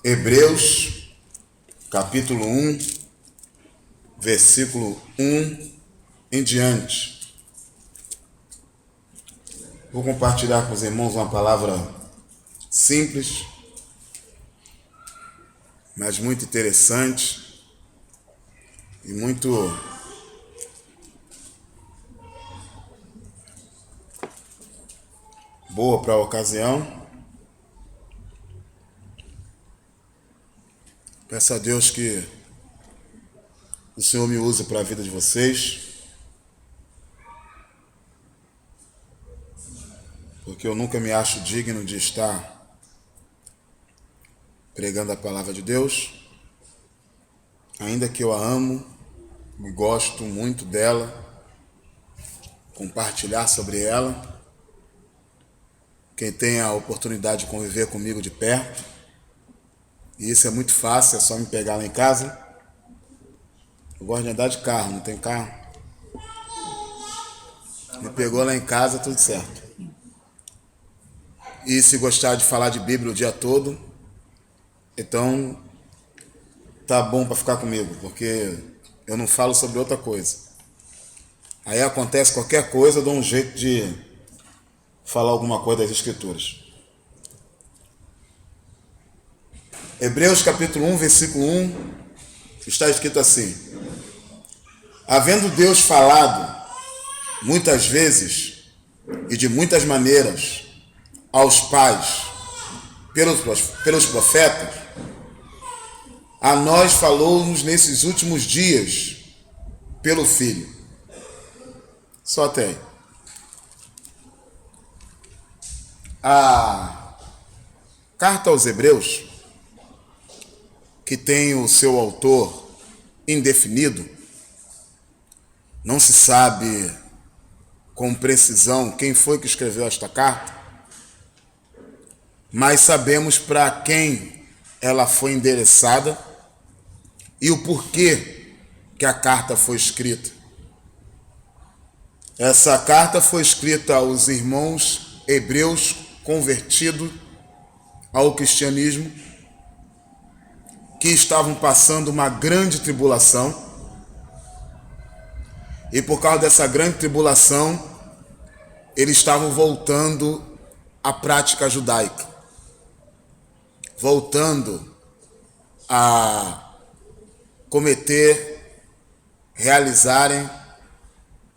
Hebreus, capítulo 1, versículo 1 em diante. Vou compartilhar com os irmãos uma palavra simples, mas muito interessante e muito boa para a ocasião. Peço a Deus que o Senhor me use para a vida de vocês, porque eu nunca me acho digno de estar pregando a palavra de Deus, ainda que eu a amo e gosto muito dela, compartilhar sobre ela. Quem tem a oportunidade de conviver comigo de perto, e isso é muito fácil, é só me pegar lá em casa. Eu gosto de andar de carro, não tem carro? Me pegou lá em casa, tudo certo. E se gostar de falar de Bíblia o dia todo, então tá bom para ficar comigo, porque eu não falo sobre outra coisa. Aí acontece qualquer coisa, eu dou um jeito de falar alguma coisa das Escrituras. Hebreus capítulo 1, versículo 1, está escrito assim: havendo Deus falado muitas vezes e de muitas maneiras aos pais pelos profetas, a nós falou-nos nesses últimos dias pelo Filho. Só até aí. A carta aos Hebreus, que tem o seu autor indefinido, não se sabe com precisão quem foi que escreveu esta carta, mas sabemos para quem ela foi endereçada e o porquê que a carta foi escrita. Essa carta foi escrita aos irmãos hebreus convertidos ao cristianismo, que estavam passando uma grande tribulação, e por causa dessa grande tribulação, eles estavam voltando à prática judaica, voltando a realizarem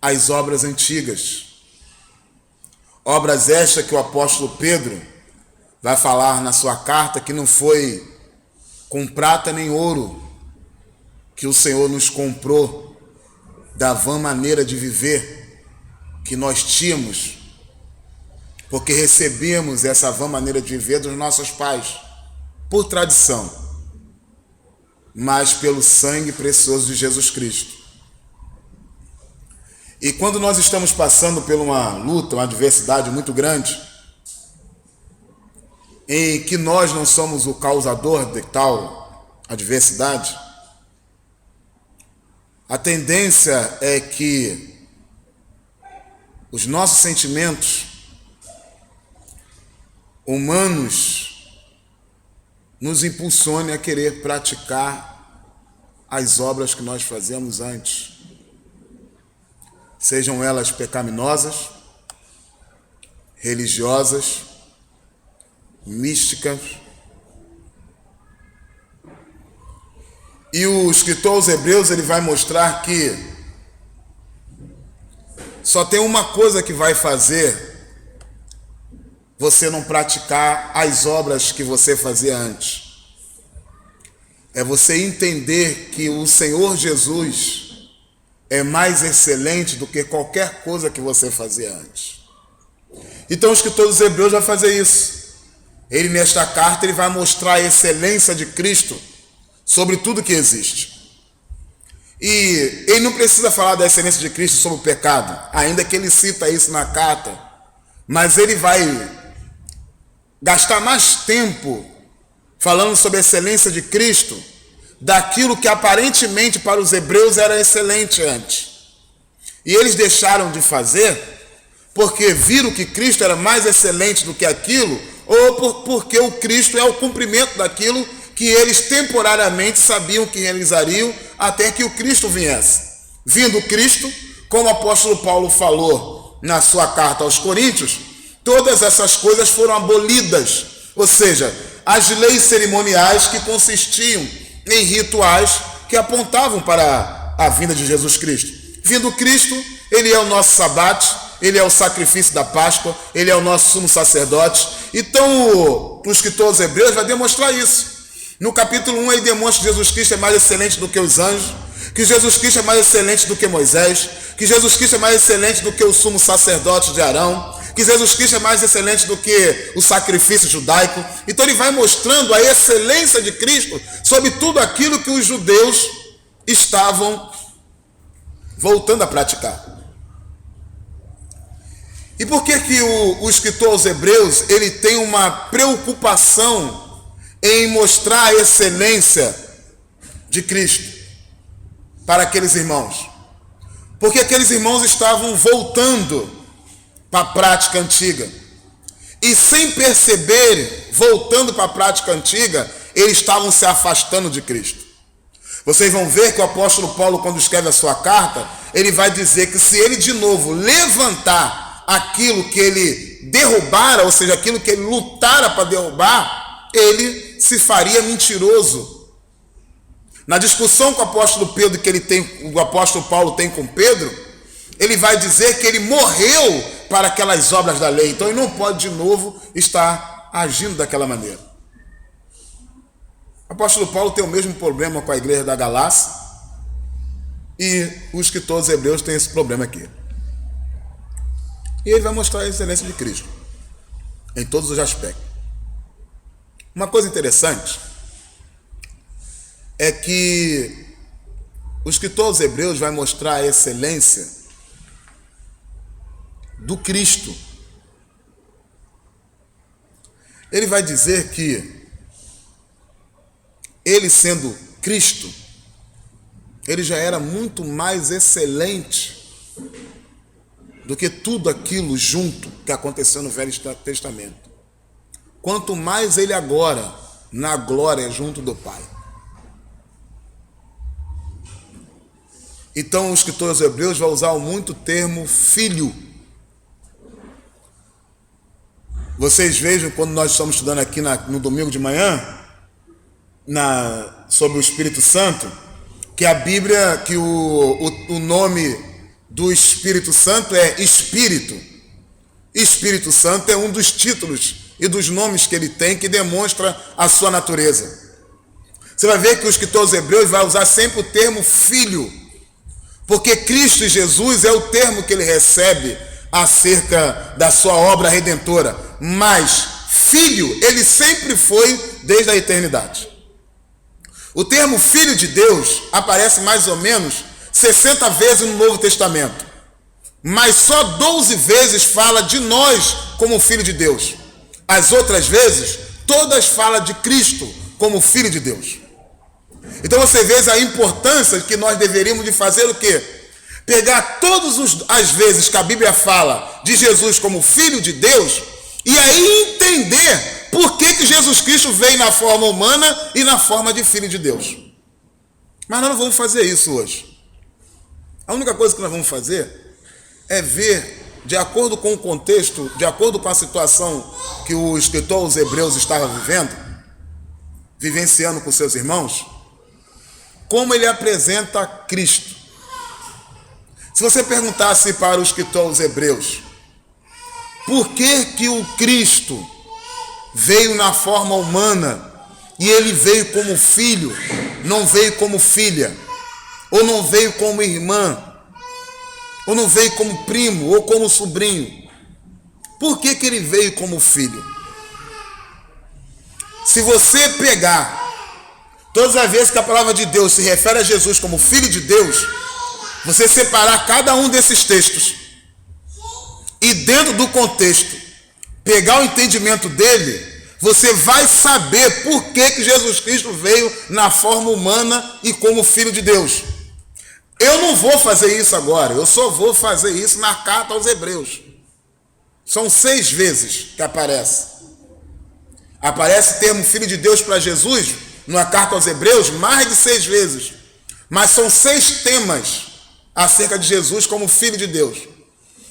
as obras antigas. Obras estas que o apóstolo Pedro vai falar na sua carta que não foi com prata nem ouro que o Senhor nos comprou da vã maneira de viver que nós tínhamos, porque recebemos essa vã maneira de viver dos nossos pais, por tradição, mas pelo sangue precioso de Jesus Cristo. E quando nós estamos passando por uma luta, uma adversidade muito grande, em que nós não somos o causador de tal adversidade, a tendência é que os nossos sentimentos humanos nos impulsionem a querer praticar as obras que nós fazíamos antes, sejam elas pecaminosas, religiosas, místicas. E o escritor aos Hebreus, ele vai mostrar que só tem uma coisa que vai fazer você não praticar as obras que você fazia antes. É você entender que o Senhor Jesus é mais excelente do que qualquer coisa que você fazia antes. Então o escritor dos Hebreus vai fazer isso. Ele, nesta carta, ele vai mostrar a excelência de Cristo sobre tudo que existe. E ele não precisa falar da excelência de Cristo sobre o pecado, ainda que ele cita isso na carta, mas ele vai gastar mais tempo falando sobre a excelência de Cristo daquilo que aparentemente para os hebreus era excelente antes. E eles deixaram de fazer porque viram que Cristo era mais excelente do que aquilo, ou porque o Cristo é o cumprimento daquilo que eles temporariamente sabiam que realizariam até que o Cristo viesse. Vindo Cristo, como o apóstolo Paulo falou na sua carta aos Coríntios, todas essas coisas foram abolidas, ou seja, as leis cerimoniais que consistiam em rituais que apontavam para a vinda de Jesus Cristo. Vindo Cristo, ele é o nosso sabate, ele é o sacrifício da Páscoa, ele é o nosso sumo sacerdote. Então, o escritor aos Hebreus vai demonstrar isso. No capítulo 1, ele demonstra que Jesus Cristo é mais excelente do que os anjos, que Jesus Cristo é mais excelente do que Moisés, que Jesus Cristo é mais excelente do que o sumo sacerdote de Arão, que Jesus Cristo é mais excelente do que o sacrifício judaico. Então ele vai mostrando a excelência de Cristo sobre tudo aquilo que os judeus estavam voltando a praticar. E por que o escritor aos Hebreus ele tem uma preocupação em mostrar a excelência de Cristo para aqueles irmãos? Porque aqueles irmãos estavam voltando para a prática antiga. E sem perceber, voltando para a prática antiga, eles estavam se afastando de Cristo. Vocês vão ver que o apóstolo Paulo, quando escreve a sua carta, ele vai dizer que se ele de novo levantar aquilo que ele derrubara, ou seja, aquilo que ele lutara para derrubar, ele se faria mentiroso. Na discussão que o apóstolo Pedro, o apóstolo Paulo tem com Pedro, ele vai dizer que ele morreu para aquelas obras da lei. Então ele não pode de novo estar agindo daquela maneira. O apóstolo Paulo tem o mesmo problema com a igreja da Galácia, e os escritores hebreus têm esse problema aqui. E ele vai mostrar a excelência de Cristo em todos os aspectos. Uma coisa interessante é que o escritor aos Hebreus vai mostrar a excelência do Cristo. Ele vai dizer que ele, sendo Cristo, ele já era muito mais excelente do que tudo aquilo junto que aconteceu no Velho Testamento. Quanto mais ele agora, na glória junto do Pai. Então o escritor aos Hebreus vai usar muito o termo filho. Vocês vejam, quando nós estamos estudando aqui no domingo de manhã, sobre o Espírito Santo, que a Bíblia, que o nome do Espírito Santo é Espírito. Espírito Santo é um dos títulos e dos nomes que ele tem, que demonstra a sua natureza. Você vai ver que o escritor aos Hebreus vai usar sempre o termo filho, porque Cristo e Jesus é o termo que ele recebe acerca da sua obra redentora, mas filho ele sempre foi desde a eternidade. O termo filho de Deus aparece mais ou menos 60 vezes no Novo Testamento, mas só 12 vezes fala de nós como filho de Deus. As outras vezes, todas falam de Cristo como filho de Deus. Então você vê a importância que nós deveríamos de fazer o quê? Pegar todas as vezes que a Bíblia fala de Jesus como filho de Deus, e aí entender por que Jesus Cristo veio na forma humana e na forma de filho de Deus. Mas nós não vamos fazer isso hoje. A única coisa que nós vamos fazer é ver, de acordo com o contexto, de acordo com a situação que o escritor aos Hebreus estava vivenciando com seus irmãos, como ele apresenta Cristo. Se você perguntasse para o escritor aos Hebreus, por que o Cristo veio na forma humana e ele veio como filho, não veio como filha, ou não veio como irmã, ou não veio como primo, ou como sobrinho? Por que ele veio como filho? Se você pegar todas as vezes que a palavra de Deus se refere a Jesus como filho de Deus, você separar cada um desses textos e dentro do contexto pegar o entendimento dele, você vai saber por que Jesus Cristo veio na forma humana e como filho de Deus. Eu não vou fazer isso agora, eu só vou fazer isso na carta aos Hebreus. São 6 vezes que aparece. Aparece o termo filho de Deus para Jesus na carta aos Hebreus mais de 6 vezes. Mas são 6 temas acerca de Jesus como Filho de Deus.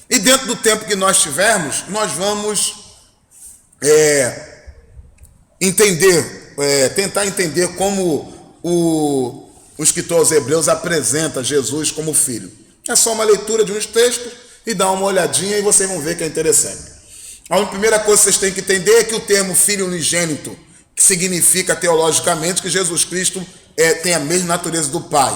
E dentro do tempo que nós tivermos, nós vamos tentar entender como o escritor aos Hebreus apresenta Jesus como Filho. É só uma leitura de uns textos e dá uma olhadinha e vocês vão ver que é interessante. A primeira coisa que vocês têm que entender é que o termo Filho unigênito, que significa teologicamente que Jesus Cristo tem a mesma natureza do Pai.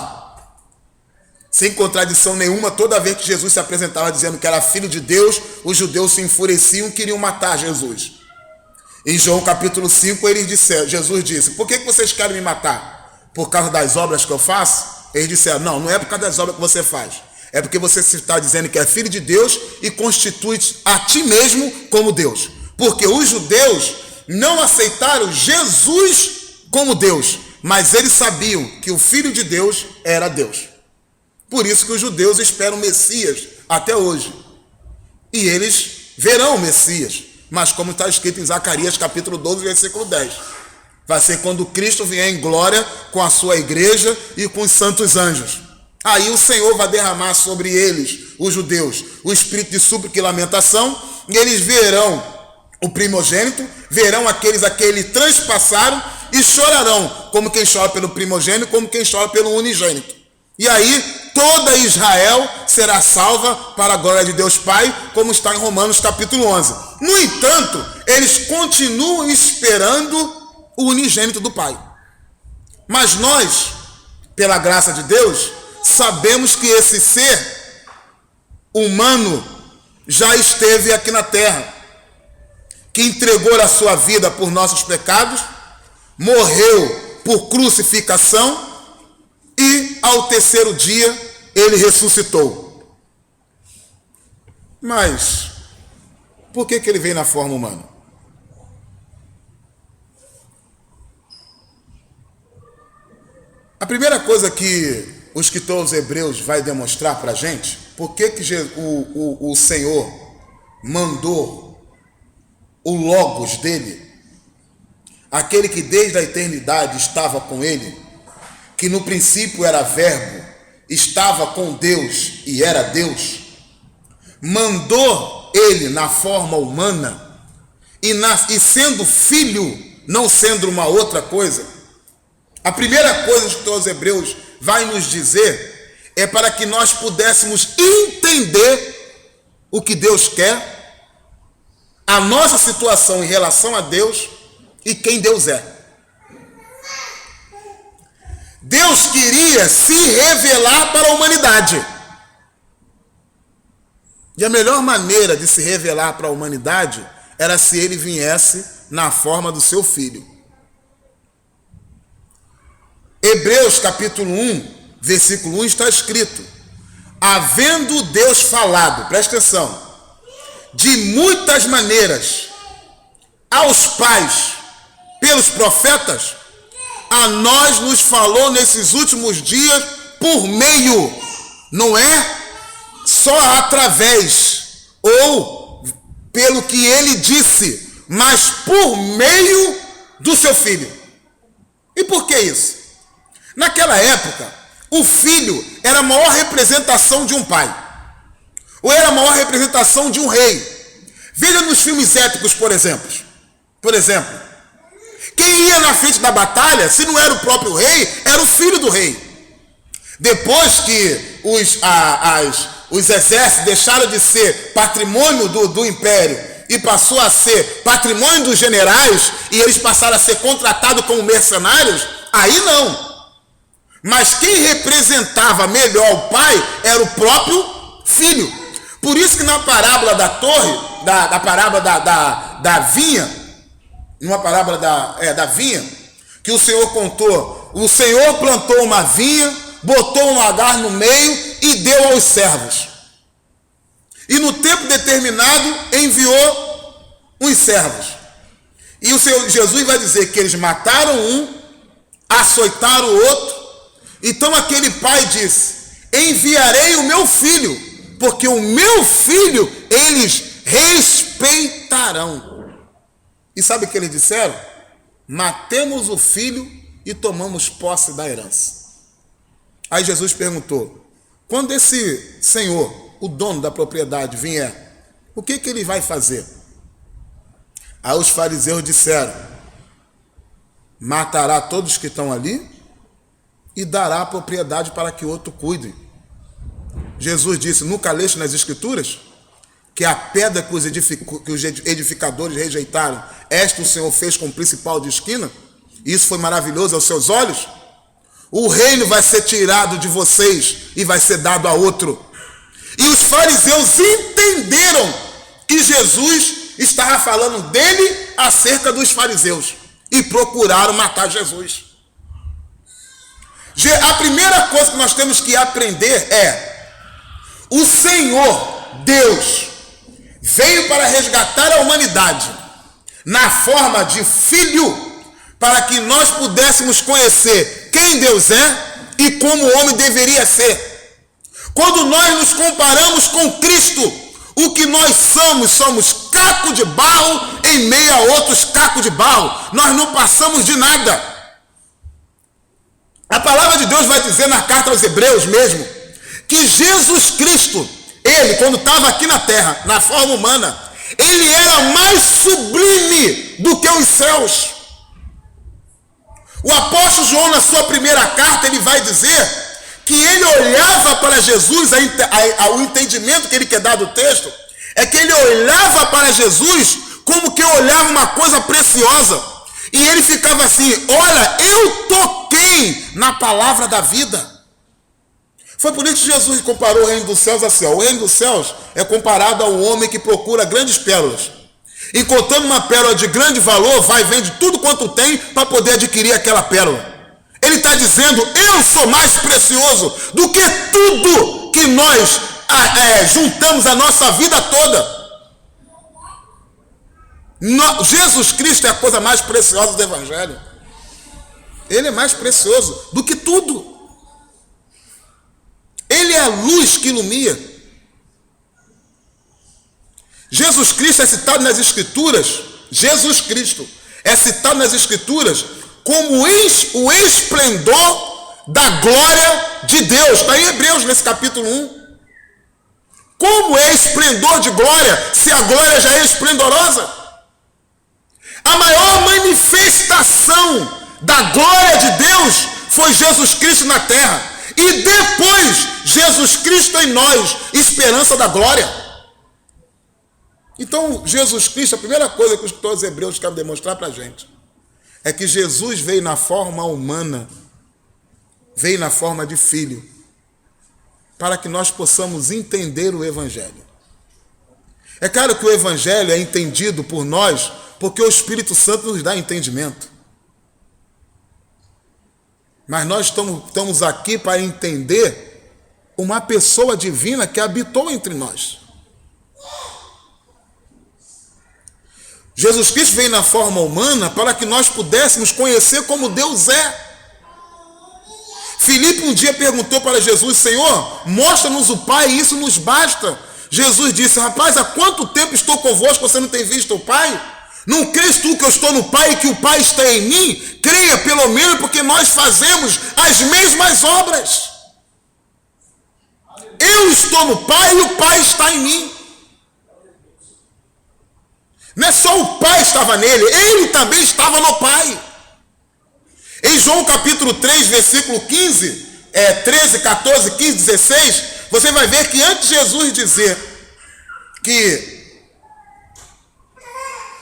Sem contradição nenhuma, toda vez que Jesus se apresentava dizendo que era Filho de Deus, os judeus se enfureciam e queriam matar Jesus. Em João capítulo 5, Jesus disse: por que vocês querem me matar? Por causa das obras que eu faço? Eles disseram: não é por causa das obras que você faz. É porque você está dizendo que é Filho de Deus e constitui a ti mesmo como Deus. Porque os judeus não aceitaram Jesus como Deus, mas eles sabiam que o Filho de Deus era Deus. Por isso que os judeus esperam o Messias até hoje. E eles verão o Messias. Mas como está escrito em Zacarias capítulo 12, versículo 10. Vai ser quando Cristo vier em glória com a sua igreja e com os santos anjos. Aí o Senhor vai derramar sobre eles, os judeus, o espírito de súplica e lamentação. E eles verão o primogênito, verão aqueles a que ele transpassaram e chorarão, como quem chora pelo primogênito, como quem chora pelo unigênito. E aí toda Israel será salva para a glória de Deus Pai, como está em Romanos capítulo 11. No entanto, eles continuam esperando o unigênito do Pai. Mas nós, pela graça de Deus, sabemos que esse ser humano já esteve aqui na terra, que entregou a sua vida por nossos pecados, morreu por crucificação, e ao terceiro dia ele ressuscitou. Mas por que ele veio na forma humana? A primeira coisa que o escritor aos Hebreus vai demonstrar para a gente, por que o Senhor mandou o Logos dele, aquele que desde a eternidade estava com ele, que no princípio era verbo, estava com Deus e era Deus, mandou ele na forma humana e sendo filho, não sendo uma outra coisa. A primeira coisa que os Hebreus vai nos dizer é para que nós pudéssemos entender o que Deus quer, a nossa situação em relação a Deus e quem Deus é. Deus queria se revelar para a humanidade. E a melhor maneira de se revelar para a humanidade era se ele viesse na forma do seu filho. Hebreus capítulo 1, versículo 1 está escrito: havendo Deus falado, presta atenção, de muitas maneiras aos pais pelos profetas, a nós nos falou nesses últimos dias por meio, não é só através ou pelo que ele disse, mas por meio do seu filho. E por que isso? Naquela época, o filho era a maior representação de um pai, ou era a maior representação de um rei. Veja nos filmes épicos, por exemplo, quem ia na frente da batalha, se não era o próprio rei, era o filho do rei. Depois que os exércitos deixaram de ser patrimônio do império e passou a ser patrimônio dos generais, e eles passaram a ser contratados como mercenários, aí não. Mas quem representava melhor o pai era o próprio filho. Por isso que na parábola da torre, da parábola da vinha, numa parábola da vinha, que o Senhor contou, o Senhor plantou uma vinha, botou um lagar no meio e deu aos servos. E no tempo determinado enviou uns servos. E o Senhor Jesus vai dizer que eles mataram um, açoitaram o outro. Então aquele pai disse: enviarei o meu filho, porque o meu filho eles respeitarão. E sabe o que eles disseram? Matemos o filho e tomamos posse da herança. Aí Jesus perguntou: quando esse senhor, o dono da propriedade, vier, o que ele vai fazer? Aí os fariseus disseram: matará todos que estão ali e dará a propriedade para que outro cuide. Jesus disse: nunca leste nas Escrituras que a pedra que os edificadores rejeitaram, esta o Senhor fez como principal de esquina? Isso foi maravilhoso aos seus olhos? O reino vai ser tirado de vocês e vai ser dado a outro. E os fariseus entenderam que Jesus estava falando dele acerca dos fariseus e procuraram matar Jesus. A primeira coisa que nós temos que aprender é: o Senhor Deus veio para resgatar a humanidade na forma de filho, para que nós pudéssemos conhecer quem Deus é e como o homem deveria ser. Quando nós nos comparamos com Cristo, o que nós somos caco de barro em meio a outros cacos de barro. Nós não passamos de nada. A palavra de Deus vai dizer na carta aos Hebreus mesmo, que Jesus Cristo, ele, quando estava aqui na terra, na forma humana, ele era mais sublime do que os céus. O apóstolo João, na sua primeira carta, ele vai dizer que ele olhava para Jesus, o entendimento que ele quer dar do texto, é que ele olhava para Jesus como que olhava uma coisa preciosa. E ele ficava assim: olha, eu toquei na palavra da vida. Foi por isso que Jesus comparou o reino dos céus a céu. O reino dos céus é comparado ao homem que procura grandes pérolas. Encontrando uma pérola de grande valor, vai e vende tudo quanto tem para poder adquirir aquela pérola. Ele está dizendo: eu sou mais precioso do que tudo que nós juntamos a nossa vida toda. Jesus Cristo é a coisa mais preciosa do Evangelho. Ele é mais precioso do que tudo. Ele é a luz que ilumina. Jesus Cristo é citado nas Escrituras, Jesus Cristo é citado nas Escrituras como o esplendor da glória de Deus. Está em Hebreus, nesse capítulo 1. Como é esplendor de glória, se a glória já é esplendorosa? A maior manifestação da glória de Deus foi Jesus Cristo na terra. E depois, Jesus Cristo em nós, esperança da glória. Então, Jesus Cristo, a primeira coisa que os escritores hebreus querem demonstrar para a gente é que Jesus veio na forma humana, veio na forma de filho, para que nós possamos entender o Evangelho. É claro que o Evangelho é entendido por nós porque o Espírito Santo nos dá entendimento. Mas nós estamos aqui para entender uma pessoa divina que habitou entre nós. Jesus Cristo veio na forma humana para que nós pudéssemos conhecer como Deus é. Filipe um dia perguntou para Jesus: Senhor, mostra-nos o Pai e isso nos basta. Jesus disse: rapaz, há quanto tempo estou convosco, você não tem visto o Pai? Não crês tu que eu estou no Pai e que o Pai está em mim? Creia pelo menos, porque nós fazemos as mesmas obras. Eu estou no Pai e o Pai está em mim. Não é só o Pai estava nele, ele também estava no Pai. Em João capítulo 3, versículo 15, 13, 14, 15, 16, você vai ver que antes de Jesus dizer que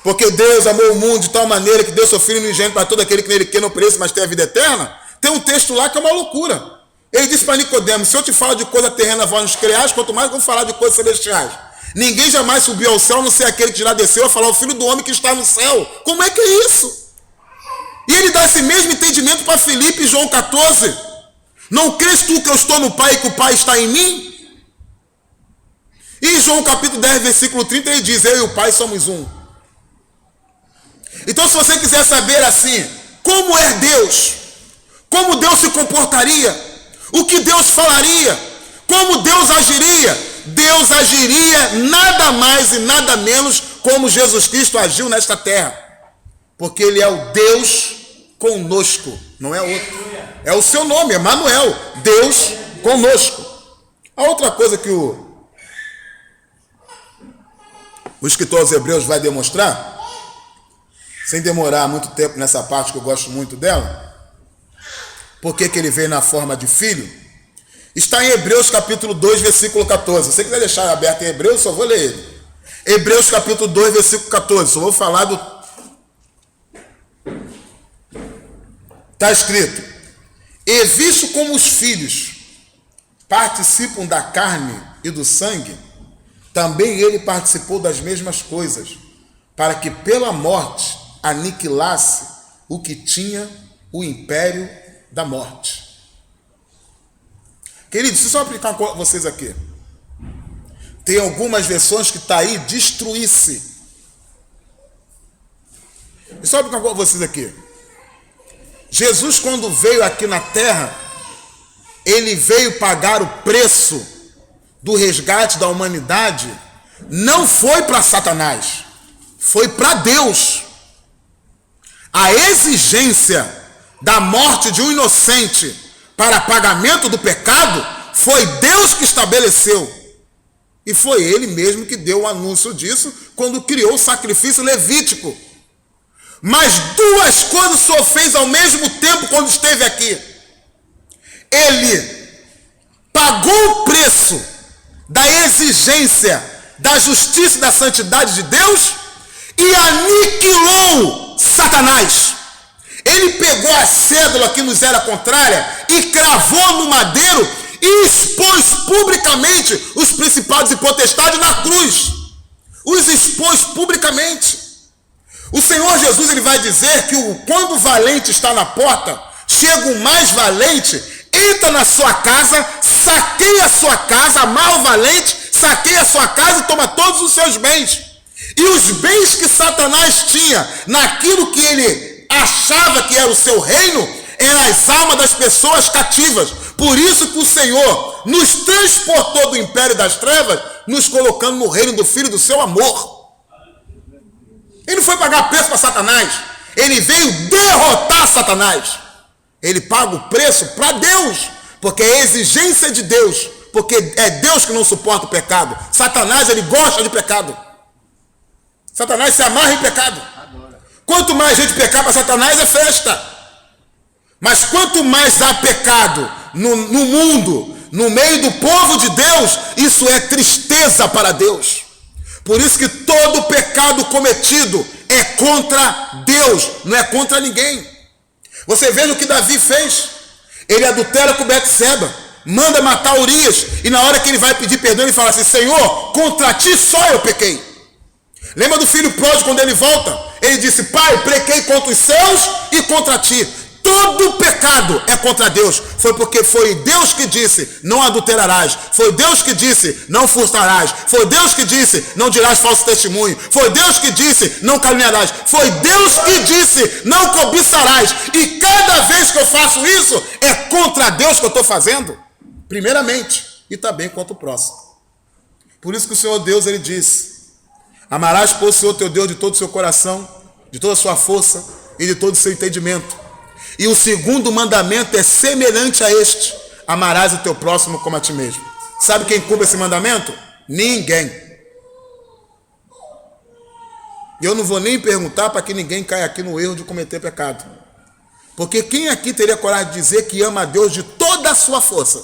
porque Deus amou o mundo de tal maneira que deu seu Filho unigênito para todo aquele que nele quer não pereça, mas tenha a vida eterna, tem um texto lá que é uma loucura. Ele disse para Nicodemo: se eu te falo de coisa terrena, vós nos creais, quanto mais vou falar de coisas celestiais. Ninguém jamais subiu ao céu, a não ser aquele que já desceu a falar o Filho do homem que está no céu. Como é que é isso? E ele dá esse mesmo entendimento para Filipe, João 14. Não crês tu que eu estou no Pai e que o Pai está em mim? E em João capítulo 10, versículo 30, ele diz: eu e o Pai somos um. Então, se você quiser saber assim, como é Deus, como Deus se comportaria, o que Deus falaria, como Deus agiria nada mais e nada menos como Jesus Cristo agiu nesta terra. Porque ele é o Deus conosco, não é outro. É o seu nome, Emanuel, Deus conosco. A outra coisa que o escritor aos Hebreus vai demonstrar, sem demorar muito tempo nessa parte que eu gosto muito dela, porque que ele veio na forma de filho, está em Hebreus capítulo 2, versículo 14. Se você quiser deixar aberto em Hebreus, só vou ler ele. Hebreus capítulo 2, versículo 14. Só vou falar do... Está escrito: e visto como os filhos participam da carne e do sangue, também ele participou das mesmas coisas, para que pela morte aniquilasse o que tinha o império da morte. Queridos, deixa eu só aplicar com vocês aqui. Tem algumas versões que está aí, destruísse. Deixa eu só aplicar com vocês aqui. Jesus, quando veio aqui na terra, ele veio pagar o preço do resgate da humanidade, não foi para Satanás, foi para Deus. A exigência da morte de um inocente para pagamento do pecado foi Deus que estabeleceu. E foi ele mesmo que deu o anúncio disso quando criou o sacrifício levítico. Mas duas coisas o Senhor fez ao mesmo tempo quando esteve aqui. Ele pagou o preço da exigência da justiça e da santidade de Deus e aniquilou Satanás. Ele pegou a cédula que nos era contrária e cravou no madeiro e expôs publicamente os principados e potestades na cruz. Os expôs publicamente. O Senhor Jesus, ele vai dizer que quando o valente está na porta, chega o mais valente, entra na sua casa, saqueia a sua casa, amarra o valente, saqueia a sua casa e toma todos os seus bens. E os bens que Satanás tinha naquilo que ele achava que era o seu reino, eram as almas das pessoas cativas. Por isso que o Senhor nos transportou do império das trevas, nos colocando no reino do Filho do seu amor. Ele não foi pagar preço para Satanás, ele veio derrotar Satanás. Ele paga o preço para Deus, porque é exigência de Deus, porque é Deus que não suporta o pecado. Satanás, ele gosta de pecado. Satanás se amarra em pecado. Quanto mais gente pecar para Satanás é festa. Mas quanto mais há pecado no mundo, no meio do povo de Deus, isso é tristeza para Deus. Por isso que todo pecado cometido é contra Deus, não é contra ninguém. Você veja o que Davi fez. Ele adultera com Betseba, manda matar Urias, e na hora que ele vai pedir perdão, ele fala assim: Senhor, contra ti só eu pequei. Lembra do filho pródigo quando ele volta? Ele disse: Pai, pequei contra os céus e contra ti. Todo pecado é contra Deus. Foi porque foi Deus que disse: não adulterarás. Foi Deus que disse: não furtarás. Foi Deus que disse: não dirás falso testemunho. Foi Deus que disse: não caluniarás. Foi Deus que disse: não cobiçarás. E cada vez que eu faço isso, é contra Deus que eu estou fazendo, primeiramente, e também contra o próximo. Por isso que o Senhor Deus, ele disse: amarás, pois, o Senhor teu Deus de todo o seu coração, de toda a sua força e de todo o seu entendimento. E o segundo mandamento é semelhante a este: amarás o teu próximo como a ti mesmo. Sabe quem cumpre esse mandamento? Ninguém. Eu não vou nem perguntar para que ninguém caia aqui no erro de cometer pecado. Porque quem aqui teria coragem de dizer que ama a Deus de toda a sua força?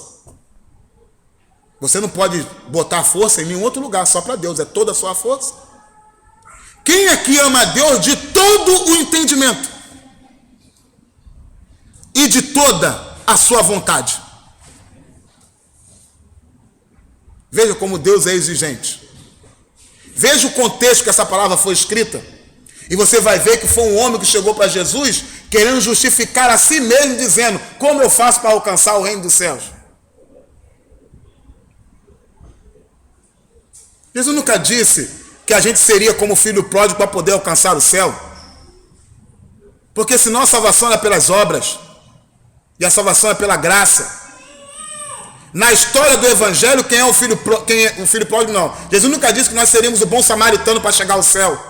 Você não pode botar força em nenhum outro lugar, só para Deus, é toda a sua força. Quem aqui ama a Deus de todo o entendimento? E de toda a sua vontade? Veja como Deus é exigente. Veja o contexto que essa palavra foi escrita. E você vai ver que foi um homem que chegou para Jesus querendo justificar a si mesmo, dizendo: como eu faço para alcançar o reino dos céus? Jesus nunca disse que a gente seria como filho pródigo para poder alcançar o céu. Porque senão a salvação é pelas obras. E a salvação é pela graça. Na história do evangelho, quem é o filho pródigo? Não. Jesus nunca disse que nós seríamos o bom samaritano para chegar ao céu.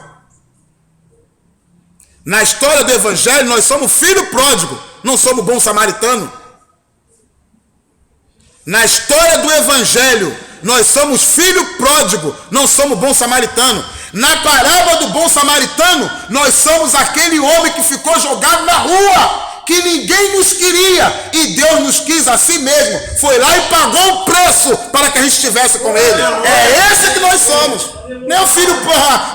Na história do evangelho, nós somos filho pródigo, não somos bom samaritano. Na história do evangelho, nós somos filho pródigo, não somos bom samaritano. Na parábola do bom samaritano, nós somos aquele homem que ficou jogado na rua, que ninguém nos queria, e Deus nos quis a si mesmo, foi lá e pagou o preço para que a gente estivesse com ele. É esse que nós somos. Não é o filho,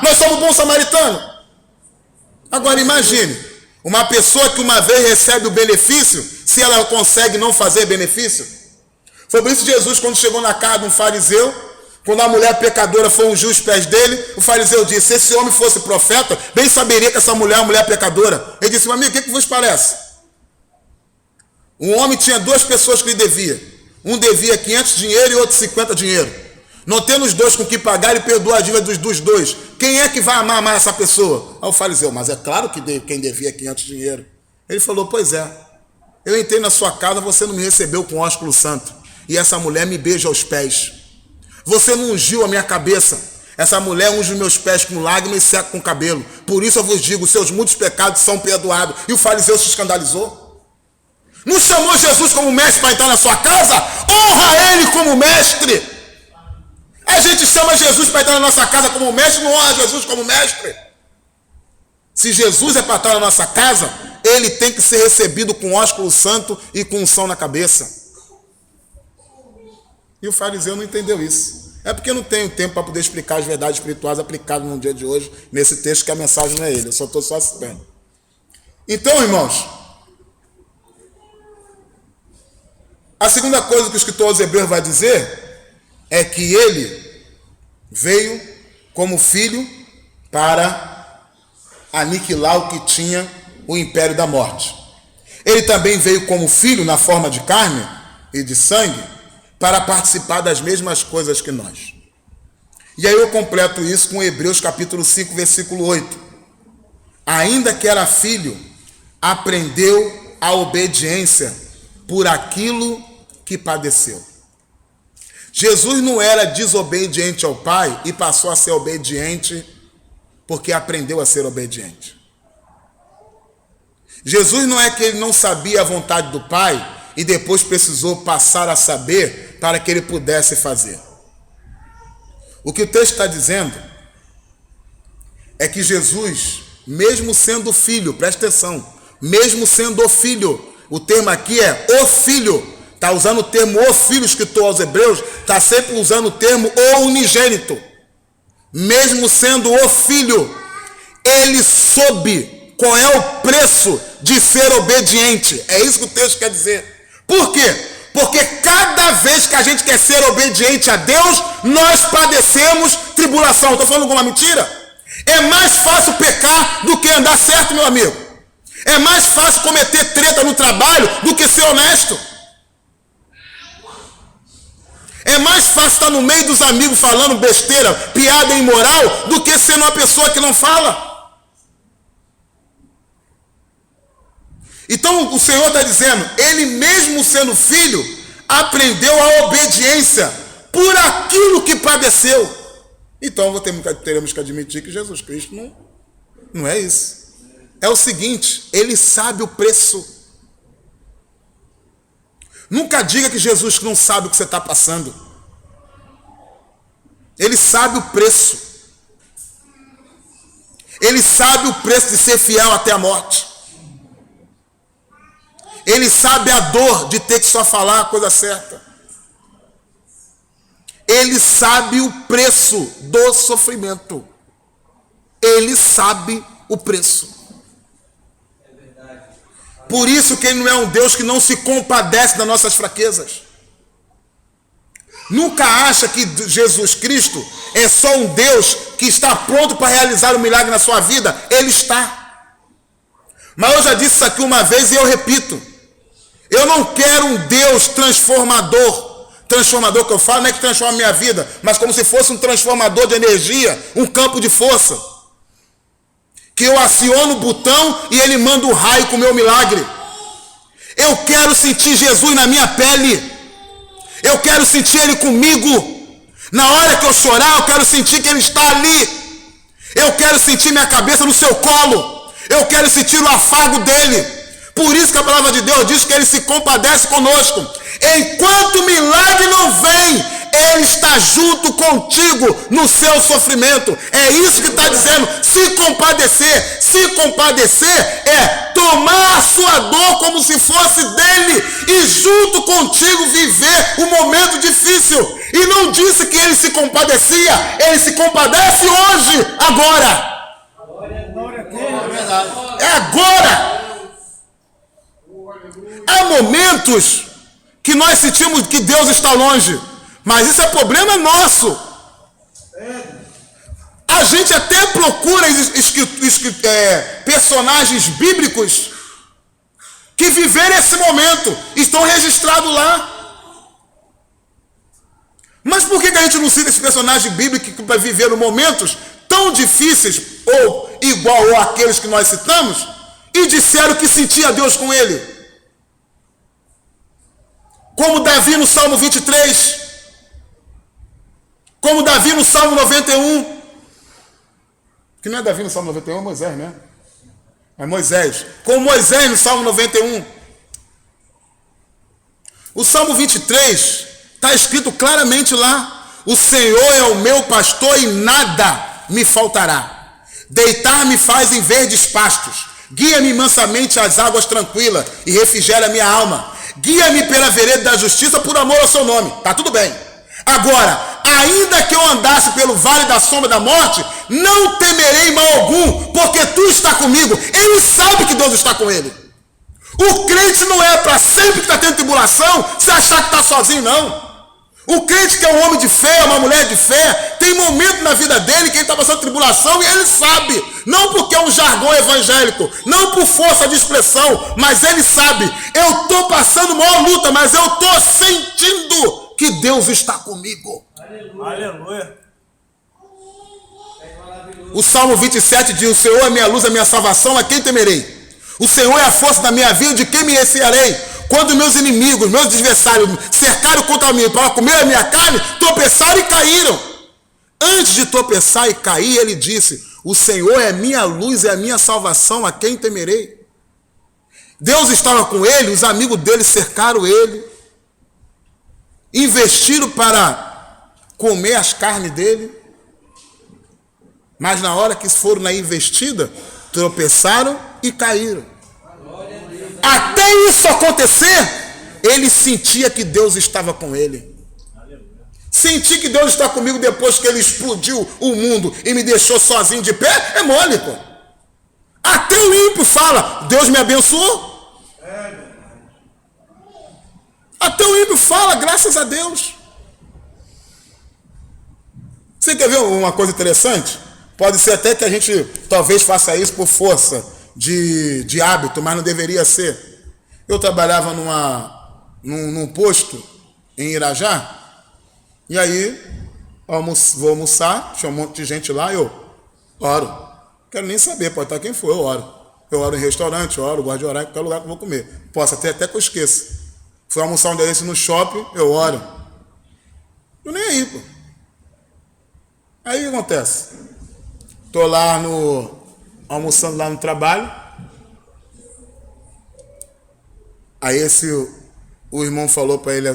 nós somos bom samaritano. Agora imagine, uma pessoa que uma vez recebe o benefício, se ela consegue não fazer benefício. Foi por isso que Jesus, quando chegou na casa de um fariseu, quando a mulher pecadora foi ungir os pés dele, o fariseu disse: se esse homem fosse profeta, bem saberia que essa mulher é uma mulher pecadora. Ele disse: meu amigo, o que vos parece? Um homem tinha duas pessoas que lhe devia. Um devia 500 dinheiro e outro 50 dinheiro. Não tendo os dois com que pagar, ele perdoa a dívida dos dois. Quem é que vai amar mais essa pessoa? Aí o fariseu: mas é claro que quem devia 500 dinheiro. Ele falou: pois é, eu entrei na sua casa, você não me recebeu com ósculo santo, e essa mulher me beija aos pés. Você não ungiu a minha cabeça, essa mulher unge os meus pés com lágrimas e seca com cabelo. Por isso eu vos digo, seus muitos pecados são perdoados. E o fariseu se escandalizou. Não chamou Jesus como mestre para entrar na sua casa? Honra ele como mestre. A gente chama Jesus para entrar na nossa casa como mestre, não honra Jesus como mestre. Se Jesus é para entrar na nossa casa, ele tem que ser recebido com ósculo santo e com unção na cabeça. E o fariseu não entendeu isso. É porque eu não tenho tempo para poder explicar as verdades espirituais aplicadas no dia de hoje, nesse texto, que a mensagem não é ele, eu só estou citando. Então, irmãos, a segunda coisa que o escritor aos Hebreus vai dizer é que ele veio como filho para aniquilar o que tinha o império da morte. Ele também veio como filho na forma de carne e de sangue para participar das mesmas coisas que nós. E aí eu completo isso com Hebreus capítulo 5, versículo 8. Ainda que era filho, aprendeu a obediência por aquilo que padeceu. Jesus não era desobediente ao Pai e passou a ser obediente porque aprendeu a ser obediente. Jesus não é que ele não sabia a vontade do Pai e depois precisou passar a saber para que ele pudesse fazer. O que o texto está dizendo é que Jesus, mesmo sendo filho, presta atenção, mesmo sendo o filho, o termo aqui é o filho, está usando o termo o filho, escritor aos Hebreus, está sempre usando o termo o unigênito. Mesmo sendo o filho, ele soube qual é o preço de ser obediente. É isso que o texto quer dizer. Por quê? Porque cada vez que a gente quer ser obediente a Deus, nós padecemos tribulação. Estou falando alguma mentira? É mais fácil pecar do que andar certo, meu amigo. É mais fácil cometer treta no trabalho do que ser honesto. É mais fácil estar no meio dos amigos falando besteira, piada imoral, do que ser uma pessoa que não fala. Então o Senhor está dizendo, ele mesmo sendo filho, aprendeu a obediência por aquilo que padeceu. Então teremos que admitir que Jesus Cristo não é isso. É o seguinte, ele sabe o preço. Nunca diga que Jesus não sabe o que você está passando. Ele sabe o preço. Ele sabe o preço de ser fiel até a morte. Ele sabe a dor de ter que só falar a coisa certa. Ele sabe o preço do sofrimento. Ele sabe o preço. Por isso que ele não é um Deus que não se compadece das nossas fraquezas. Nunca acha que Jesus Cristo é só um Deus que está pronto para realizar um milagre na sua vida. Ele está. Mas eu já disse isso aqui uma vez e eu repito. Eu não quero um Deus transformador. Transformador que eu falo não é que transforma a minha vida, mas como se fosse um transformador de energia, um campo de força. Que eu aciono o botão e ele manda o raio com o meu milagre. Eu quero sentir Jesus na minha pele. Eu quero sentir ele comigo. Na hora que eu chorar, eu quero sentir que ele está ali. Eu quero sentir minha cabeça no seu colo. Eu quero sentir o afago dele. Por isso que a palavra de Deus diz que ele se compadece conosco. Enquanto o milagre não vem, ele está junto contigo no seu sofrimento. É isso que está dizendo. Se compadecer. Se compadecer é tomar a sua dor como se fosse dele e junto contigo viver o momento difícil. E não disse que ele se compadecia. Ele se compadece hoje, agora. É agora. Há momentos que nós sentimos que Deus está longe, mas isso é problema nosso. A gente até procura personagens bíblicos que viveram esse momento, estão registrados lá. Mas por que a gente não cita esse personagem bíblico que viveram momentos tão difíceis, ou igual àqueles que nós citamos, e disseram que sentia Deus com ele? Como Davi no Salmo 23, como Davi no Salmo 91, que não é Davi no Salmo 91, é Moisés, né? É Moisés. Como Moisés no Salmo 91. O Salmo 23 está escrito claramente lá: o Senhor é o meu pastor e nada me faltará. Deitar-me faz em verdes pastos, guia-me mansamente às águas tranquilas e refrigera minha alma. Guia-me pela vereda da justiça por amor ao seu nome. Tá tudo bem. Agora, ainda que eu andasse pelo vale da sombra da morte, não temerei mal algum, porque tu está comigo. Ele sabe que Deus está com ele. O crente não é para sempre que está tendo tribulação, se achar que está sozinho, não. O crente que é um homem de fé, uma mulher de fé, tem momento na vida dele que ele está passando tribulação e ele sabe. Não porque é um jargão evangélico, não por força de expressão, mas ele sabe. Eu estou passando maior luta, mas eu estou sentindo que Deus está comigo. Aleluia. O Salmo 27 diz: o Senhor é minha luz, a minha salvação, a quem temerei? O Senhor é a força da minha vida, de quem me recearei? Quando meus inimigos, meus adversários cercaram contra mim para comer a minha carne, tropeçaram e caíram. Antes de tropeçar e cair, ele disse: o Senhor é minha luz e a minha salvação, a quem temerei? Deus estava com ele, os amigos dele cercaram ele, investiram para comer as carnes dele, mas na hora que foram na investida, tropeçaram e caíram. Até isso acontecer, ele sentia que Deus estava com ele. Sentir que Deus está comigo depois que ele explodiu o mundo e me deixou sozinho de pé, é mole, pô. Até o ímpio fala: Deus me abençoou. Até o ímpio fala: graças a Deus. Você quer ver uma coisa interessante? Pode ser até que a gente talvez faça isso por força de hábito, mas não deveria ser. Eu trabalhava num posto em Irajá, e aí vou almoçar, tinha um monte de gente lá, eu oro. Quero nem saber, pode estar quem for, eu oro. Eu oro em restaurante, eu oro, gosto de orar em qualquer lugar que eu vou comer. Posso até que eu esqueça. Fui almoçar um dia desse no shopping, eu oro. Tô nem aí, pô. Aí o que acontece? Tô lá almoçando lá no trabalho. Aí o irmão falou para ele,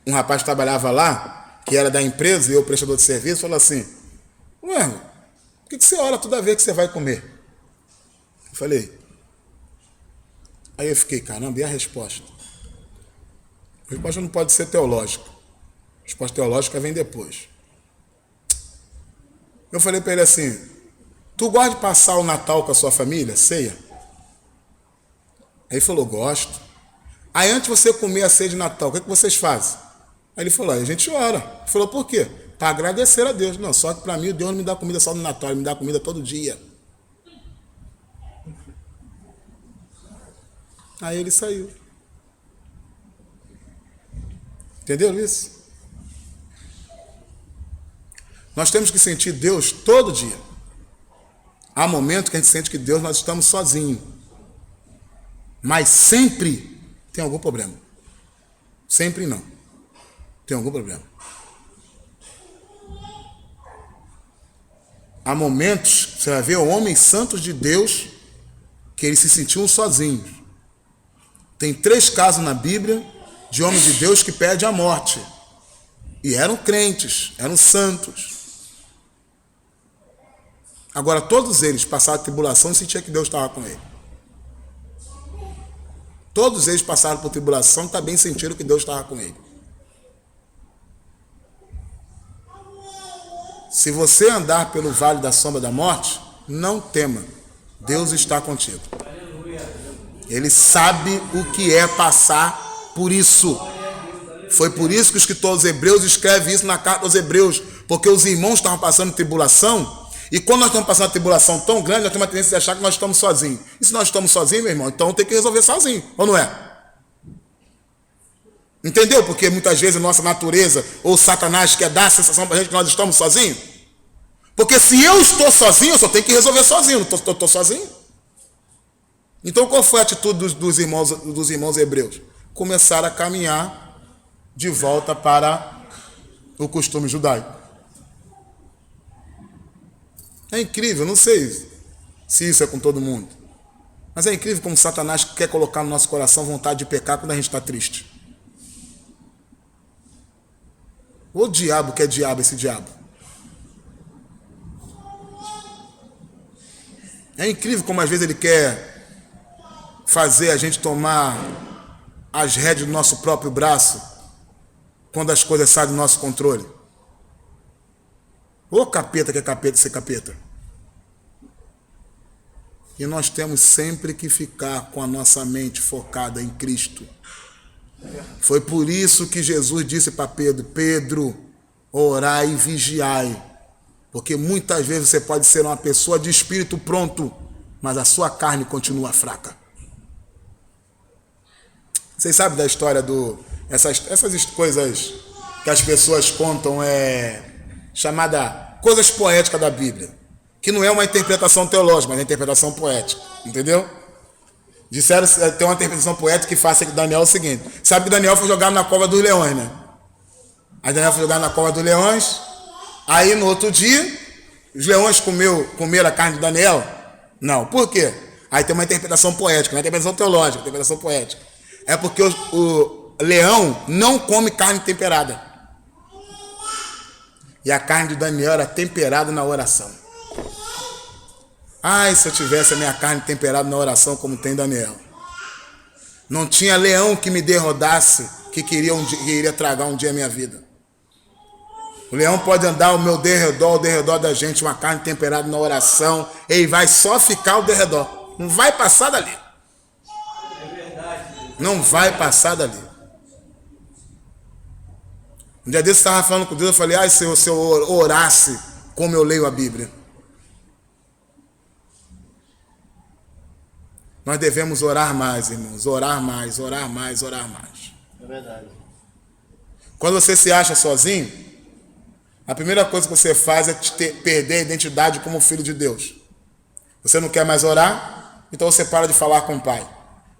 um rapaz que trabalhava lá, que era da empresa, e eu prestador de serviço, falou assim: ué, irmão, por que você ora toda vez que você vai comer? Eu falei. Aí eu fiquei: caramba, e a resposta? A resposta não pode ser teológica. A resposta teológica vem depois. Eu falei para ele assim: tu gosta de passar o Natal com a sua família, ceia? Aí ele falou: gosto. Aí antes de você comer a ceia de Natal, o que vocês fazem? Aí ele falou: a gente ora. Ele falou: por quê? Para agradecer a Deus. Não, só que para mim Deus não me dá comida só no Natal, Ele me dá comida todo dia. Aí ele saiu. Entendeu isso? Nós temos que sentir Deus todo dia. Há momentos que a gente sente que Deus, nós estamos sozinhos. Mas sempre tem algum problema. Sempre não. Tem algum problema. Há momentos, você vai ver homens santos de Deus que eles se sentiam sozinhos. Tem 3 casos na Bíblia de homens de Deus que perdem a morte. E eram crentes, eram santos. Agora, todos eles passaram a tribulação e sentiam que Deus estava com ele. Todos eles passaram por tribulação e também sentiram que Deus estava com ele. Se você andar pelo vale da sombra da morte, não tema. Deus está contigo. Ele sabe o que é passar por isso. Foi por isso que o escritor aos Hebreus escreve isso na carta aos Hebreus, porque os irmãos estavam passando tribulação, e quando nós estamos passando uma tribulação tão grande, nós temos uma tendência de achar que nós estamos sozinhos. E se nós estamos sozinhos, meu irmão, então tem que resolver sozinho, ou não é? Entendeu? Porque muitas vezes a nossa natureza, ou Satanás quer dar a sensação para a gente que nós estamos sozinhos. Porque se eu estou sozinho, eu só tenho que resolver sozinho, eu estou sozinho. Então qual foi a atitude dos irmãos hebreus? Começaram a caminhar de volta para o costume judaico. É incrível, não sei se isso é com todo mundo, mas é incrível como Satanás quer colocar no nosso coração vontade de pecar quando a gente está triste. O diabo que é diabo, esse diabo. É incrível como às vezes ele quer fazer a gente tomar as rédeas do nosso próprio braço quando as coisas saem do nosso controle. Ô capeta que é capeta ser capeta. E nós temos sempre que ficar com a nossa mente focada em Cristo. Foi por isso que Jesus disse para Pedro: Pedro, orai e vigiai. Porque muitas vezes você pode ser uma pessoa de espírito pronto, mas a sua carne continua fraca. Vocês sabem da história essas coisas que as pessoas contam, chamada coisas poéticas da Bíblia, que não é uma interpretação teológica, mas é uma interpretação poética, entendeu? Disseram que tem uma interpretação poética que faz que Daniel é o seguinte: sabe que Daniel foi jogado na cova dos leões, né? Aí Daniel foi jogado na cova dos leões, aí no outro dia os leões comeram a carne de Daniel? Não, por quê? Aí tem uma interpretação poética, não é interpretação teológica, interpretação poética. É porque o leão não come carne temperada. E a carne de Daniel era temperada na oração. Ai, se eu tivesse a minha carne temperada na oração como tem Daniel. Não tinha leão que me derrodasse que iria tragar um dia a minha vida. O leão pode andar ao meu derredor, ao derredor da gente, uma carne temperada na oração, ele vai só ficar ao derredor. Não vai passar dali. Não vai passar dali. Um dia desse eu estava falando com Deus, eu falei: ai, se eu orasse como eu leio a Bíblia. Nós devemos orar mais, irmãos. Orar mais, orar mais, orar mais. É verdade. Quando você se acha sozinho, a primeira coisa que você faz é perder a identidade como filho de Deus. Você não quer mais orar, então você para de falar com o Pai.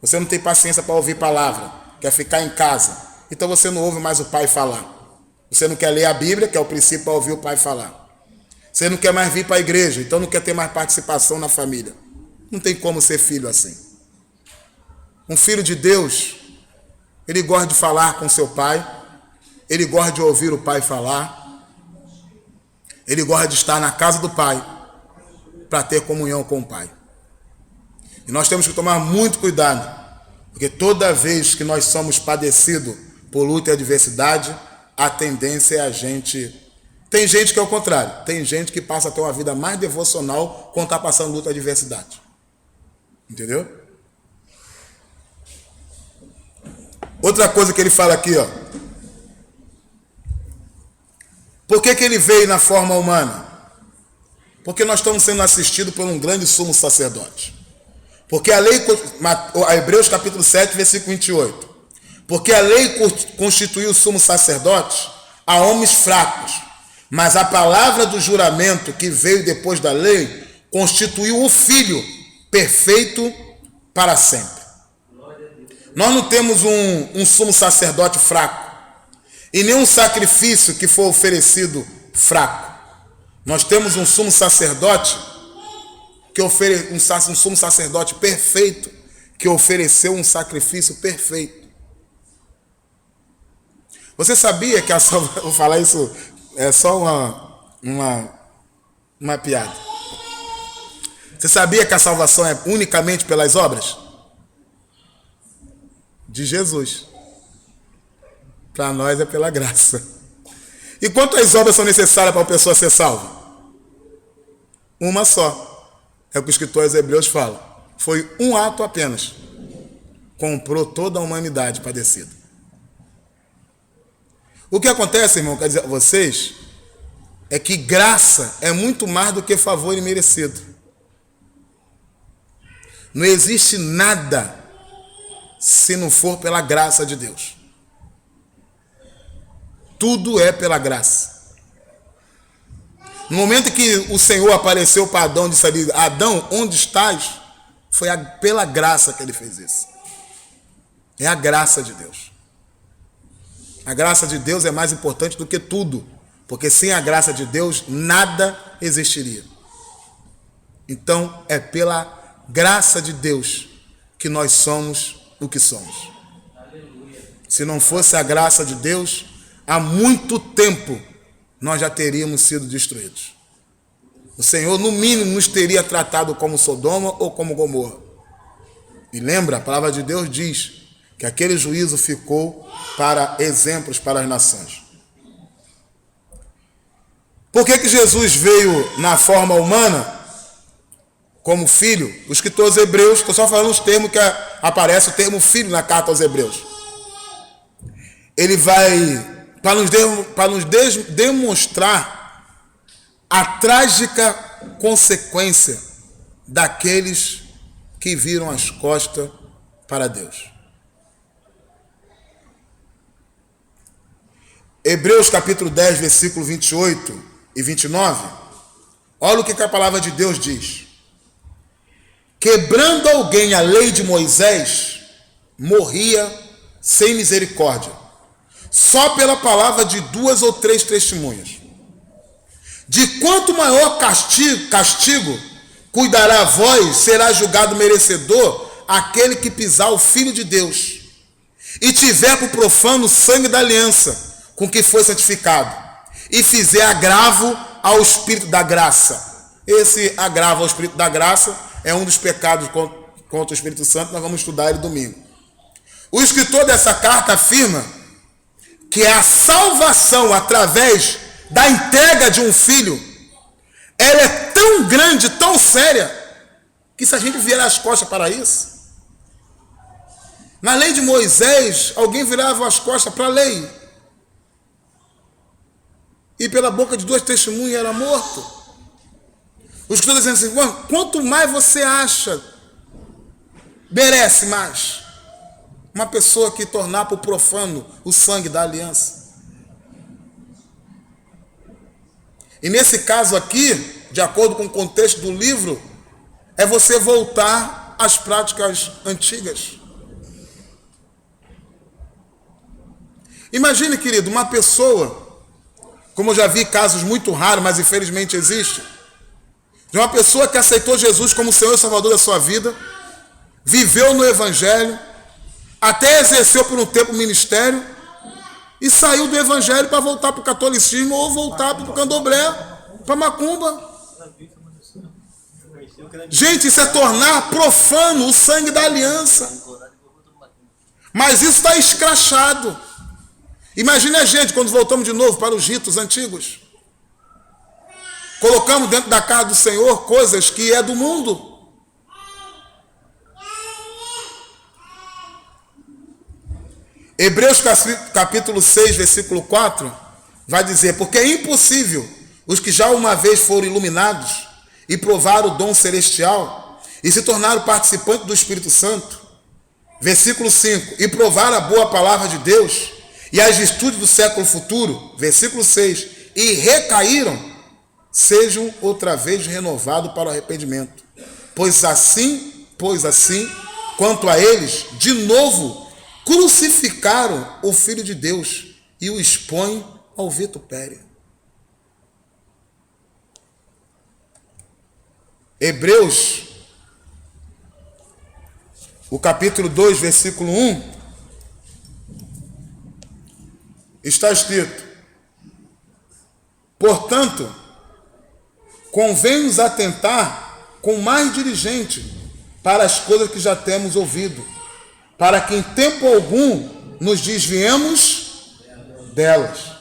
Você não tem paciência para ouvir palavra, quer ficar em casa, então você não ouve mais o Pai falar. Você não quer ler a Bíblia, que é o princípio para ouvir o Pai falar. Você não quer mais vir para a igreja, então não quer ter mais participação na família. Não tem como ser filho assim. Um filho de Deus, ele gosta de falar com seu pai, ele gosta de ouvir o pai falar, ele gosta de estar na casa do pai para ter comunhão com o pai. E nós temos que tomar muito cuidado, porque toda vez que nós somos padecidos por luta e adversidade, a tendência é a gente... Tem gente que é o contrário, tem gente que passa a ter uma vida mais devocional quando está passando luta e adversidade. Entendeu? Outra coisa que ele fala aqui, ó. Por que ele veio na forma humana? Porque nós estamos sendo assistidos por um grande sumo sacerdote. Porque a lei, Hebreus capítulo 7, versículo 28. Porque a lei constituiu o sumo sacerdote a homens fracos, mas a palavra do juramento que veio depois da lei constituiu o Filho perfeito para sempre. Nós não temos um sumo sacerdote fraco e nenhum sacrifício que for oferecido fraco. Nós temos um sumo sacerdote um sumo sacerdote perfeito, que ofereceu um sacrifício perfeito. Você sabia que a salvação... Vou falar isso, é só uma piada. Você sabia que a salvação é unicamente pelas obras? De Jesus. Para nós é pela graça. E quantas obras são necessárias para uma pessoa ser salva? Uma só. É o que o escritor aos Hebreus fala. Foi um ato apenas. Comprou toda a humanidade padecida. O que acontece, irmão, quer dizer a vocês, é que graça é muito mais do que favor imerecido. Não existe nada se não for pela graça de Deus. Tudo é pela graça. No momento que o Senhor apareceu para Adão e disse ali, Adão, onde estás? Foi pela graça que ele fez isso. É a graça de Deus. A graça de Deus é mais importante do que tudo, porque sem a graça de Deus nada existiria. Então é pela graça de Deus que nós somos o que somos. Se não fosse a graça de Deus, há muito tempo nós já teríamos sido destruídos. O Senhor, no mínimo, nos teria tratado como Sodoma ou como Gomorra. E lembra, a palavra de Deus diz que aquele juízo ficou para exemplos para as nações. Por que Jesus veio na forma humana, como filho? O escritor aos Hebreus, estou só falando os termos que aparece o termo filho na carta aos Hebreus. Ele vai, para nos demonstrar a trágica consequência daqueles que viram as costas para Deus. Hebreus capítulo 10, versículo 28 e 29. Olha o que a palavra de Deus diz. Quebrando alguém a lei de Moisés, morria sem misericórdia, só pela palavra de 2 ou 3 testemunhas. De quanto maior castigo cuidará a vós, será julgado merecedor aquele que pisar o Filho de Deus e tiver por profano o sangue da aliança com que foi santificado, e fizer agravo ao Espírito da graça. Esse agravo ao Espírito da graça é um dos pecados contra o Espírito Santo, nós vamos estudar ele domingo. O escritor dessa carta afirma que a salvação através da entrega de um filho, ela é tão grande, tão séria, que se a gente virar as costas para isso, na lei de Moisés, alguém virava as costas para a lei, e pela boca de 2 testemunhas era morto. Os escritores dizendo assim, quanto mais você acha, merece mais uma pessoa que tornar por profano o sangue da aliança. E nesse caso aqui, de acordo com o contexto do livro, é você voltar às práticas antigas. Imagine, querido, uma pessoa, como eu já vi casos muito raros, mas infelizmente existe, de uma pessoa que aceitou Jesus como Senhor e Salvador da sua vida, viveu no Evangelho, até exerceu por um tempo o ministério, e saiu do Evangelho para voltar para o catolicismo ou voltar para o candomblé, para a macumba. Gente, isso é tornar profano o sangue da aliança. Mas isso está escrachado. Imagine a gente quando voltamos de novo para os ritos antigos. Colocamos dentro da casa do Senhor coisas que é do mundo. Hebreus capítulo 6, versículo 4, vai dizer, porque é impossível os que já uma vez foram iluminados e provaram o dom celestial e se tornaram participantes do Espírito Santo. Versículo 5, e provaram a boa palavra de Deus e as virtudes do século futuro. Versículo 6, e recaíram, sejam outra vez renovados para o arrependimento. Pois assim, quanto a eles, de novo, crucificaram o Filho de Deus e o expõem ao vitupério. Hebreus, o capítulo 2, versículo 1, está escrito: portanto, convém-nos atentar com mais diligente para as coisas que já temos ouvido, para que em tempo algum nos desviemos delas.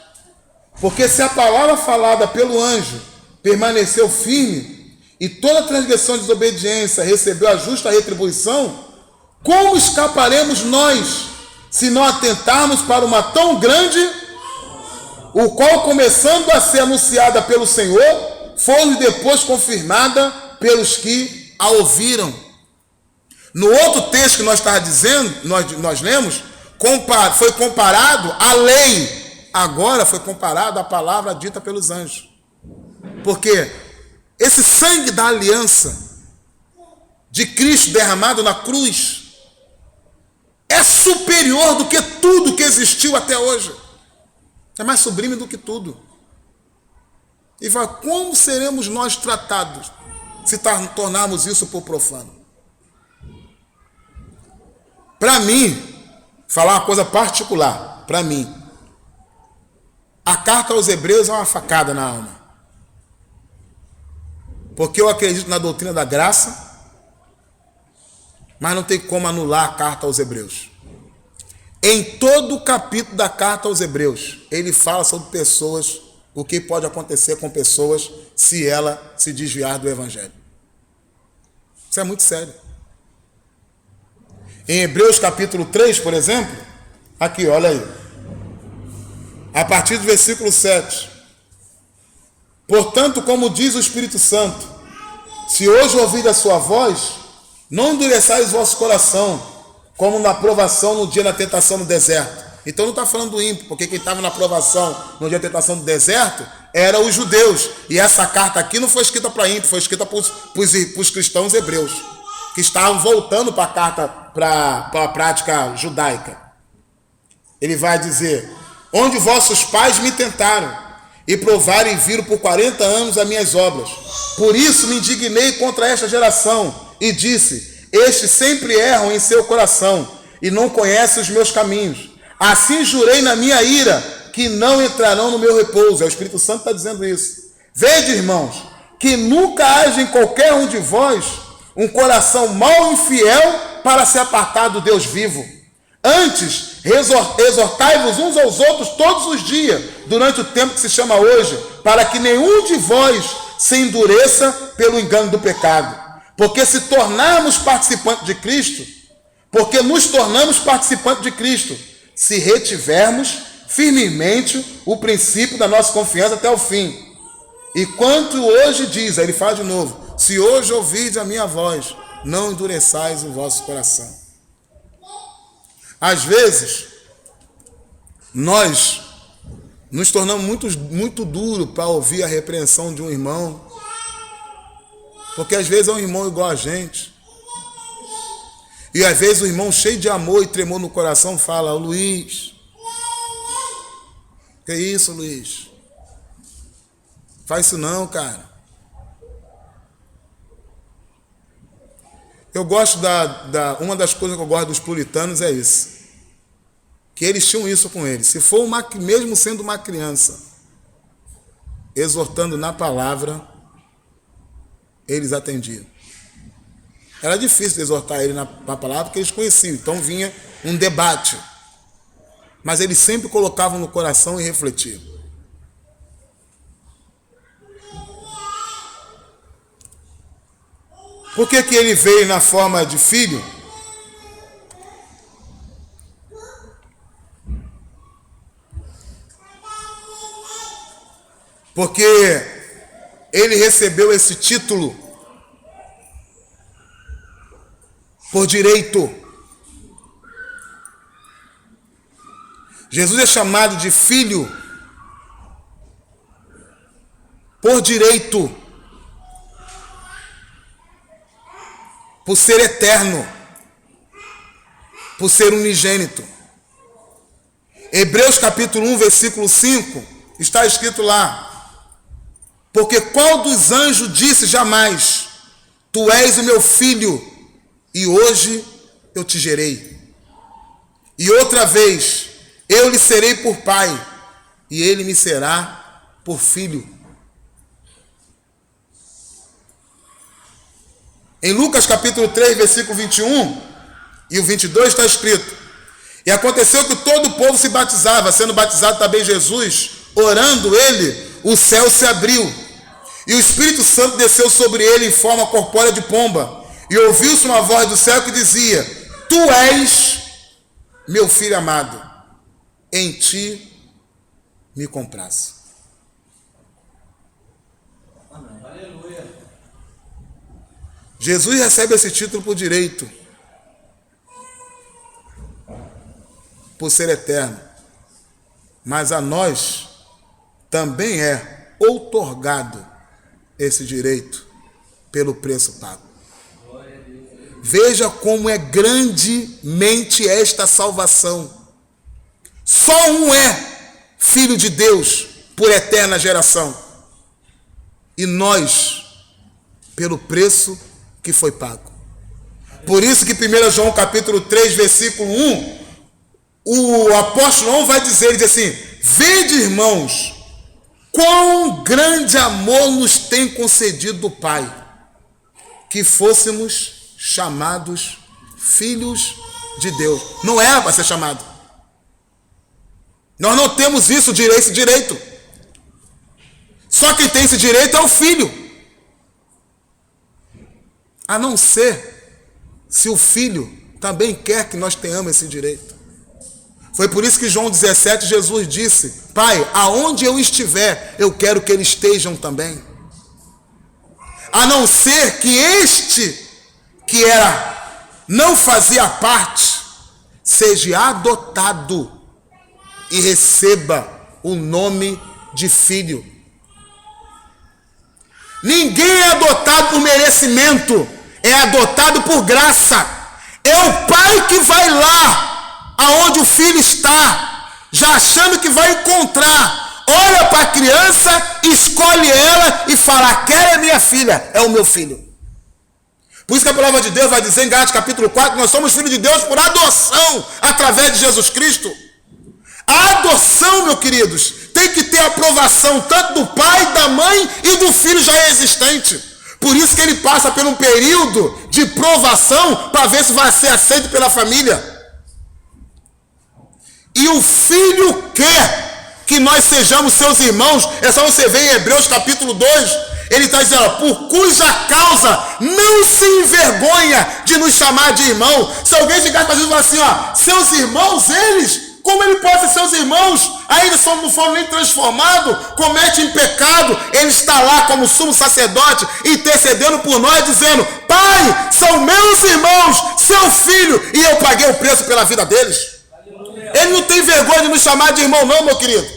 Porque se a palavra falada pelo anjo permaneceu firme, e toda transgressão e desobediência recebeu a justa retribuição, como escaparemos nós, se não atentarmos para uma tão grande, o qual, começando a ser anunciada pelo Senhor, foi depois confirmada pelos que a ouviram? No outro texto que nós estávamos dizendo, nós lemos, foi comparado à lei, agora foi comparado à palavra dita pelos anjos. Porque esse sangue da aliança de Cristo derramado na cruz é superior do que tudo que existiu até hoje. É mais sublime do que tudo. E vai, como seremos nós tratados se tornarmos isso por profano? Para mim, falar uma coisa particular, para mim, a carta aos Hebreus é uma facada na alma. Porque eu acredito na doutrina da graça, mas não tem como anular a carta aos Hebreus. Em todo o capítulo da carta aos Hebreus, ele fala sobre pessoas, o que pode acontecer com pessoas se ela se desviar do Evangelho. Isso é muito sério. Em Hebreus capítulo 3, por exemplo, aqui, olha aí, a partir do versículo 7. Portanto, como diz o Espírito Santo, se hoje ouvir a sua voz, não endureçais o vosso coração, como na provação no dia da tentação no deserto. Então não está falando do ímpio, porque quem estava na provação no dia da tentação no deserto eram os judeus. E essa carta aqui não foi escrita para ímpio, foi escrita para os cristãos hebreus, que estavam voltando para a carta, para a prática judaica. Ele vai dizer: onde vossos pais me tentaram, e provaram e viram por 40 anos as minhas obras. Por isso me indignei contra esta geração, e disse: estes sempre erram em seu coração, e não conhecem os meus caminhos. Assim jurei na minha ira, que não entrarão no meu repouso. É o Espírito Santo que está dizendo isso. Vede, irmãos, que nunca haja em qualquer um de vós um coração mau e infiel para se apartar do Deus vivo. Antes, exortai-vos uns aos outros todos os dias, durante o tempo que se chama hoje, para que nenhum de vós se endureça pelo engano do pecado. Porque nos tornamos participantes de Cristo, se retivermos firmemente o princípio da nossa confiança até o fim. E quanto hoje diz, aí ele fala de novo: se hoje ouvirdes a minha voz, não endureçais o vosso coração. Às vezes, nós nos tornamos muito duros para ouvir a repreensão de um irmão, porque às vezes é um irmão igual a gente. E às vezes o irmão cheio de amor e tremor no coração fala: Luiz, que isso, Luiz? Faz isso não, cara. Eu gosto uma das coisas que eu gosto dos puritanos é isso, que eles tinham isso com eles. Se for mesmo sendo uma criança, exortando na palavra, eles atendiam. Era difícil exortar ele na palavra, porque eles conheciam, então vinha um debate. Mas eles sempre colocavam no coração e refletiam. Por que ele veio na forma de filho? Porque ele recebeu esse título por direito. Jesus é chamado de filho por direito, por ser eterno, por ser unigênito. Hebreus capítulo 1, versículo 5, está escrito lá: porque qual dos anjos disse jamais: tu és o meu filho, e hoje eu te gerei. E outra vez, eu lhe serei por pai, e ele me será por filho. Em Lucas capítulo 3, versículo 21 e o 22 está escrito: e aconteceu que todo o povo se batizava, sendo batizado também Jesus, orando ele, o céu se abriu, e o Espírito Santo desceu sobre ele em forma corpórea de pomba, e ouviu-se uma voz do céu que dizia: tu és meu filho amado, em ti me comprazo. Aleluia. Jesus recebe esse título por direito, por ser eterno, mas a nós também é outorgado esse direito pelo preço pago. Veja como é grandemente esta salvação. Só um é filho de Deus por eterna geração, e nós pelo preço que foi pago. Por isso que 1 João capítulo 3, versículo 1, o apóstolo João vai dizer, ele diz assim: vede, irmãos, quão grande amor nos tem concedido o Pai, que fôssemos chamados filhos de Deus. Não era para ser chamado. Nós não temos esse direito. Só quem tem esse direito é o filho. A não ser se o filho também quer que nós tenhamos esse direito. Foi por isso que João 17, Jesus disse: Pai, aonde eu estiver, eu quero que eles estejam também. A não ser que este, que não fazia parte, seja adotado e receba o nome de filho. Ninguém é adotado por merecimento, é adotado por graça. É o pai que vai lá aonde o filho está, já achando que vai encontrar. Olha para a criança, escolhe ela e fala: aquela é minha filha, é o meu filho. Por isso que a palavra de Deus vai dizer em Gálatas capítulo 4 que nós somos filhos de Deus por adoção através de Jesus Cristo. A adoção, meus queridos, tem que ter aprovação tanto do pai, da mãe e do filho já existente. Por isso que ele passa por um período de provação para ver se vai ser aceito pela família. E o filho quer que nós sejamos seus irmãos. É só você ver em Hebreus capítulo 2, ele está dizendo: por cuja causa não se envergonha de nos chamar de irmão. Se alguém chegar para Jesus e falar assim: seus irmãos, eles, como ele pode ser seus irmãos? Ainda não foram nem transformados, cometem pecado. Ele está lá como sumo sacerdote, intercedendo por nós, dizendo: Pai, são meus irmãos, seu filho, e eu paguei o preço pela vida deles. Ele não tem vergonha de nos chamar de irmão, não, meu querido.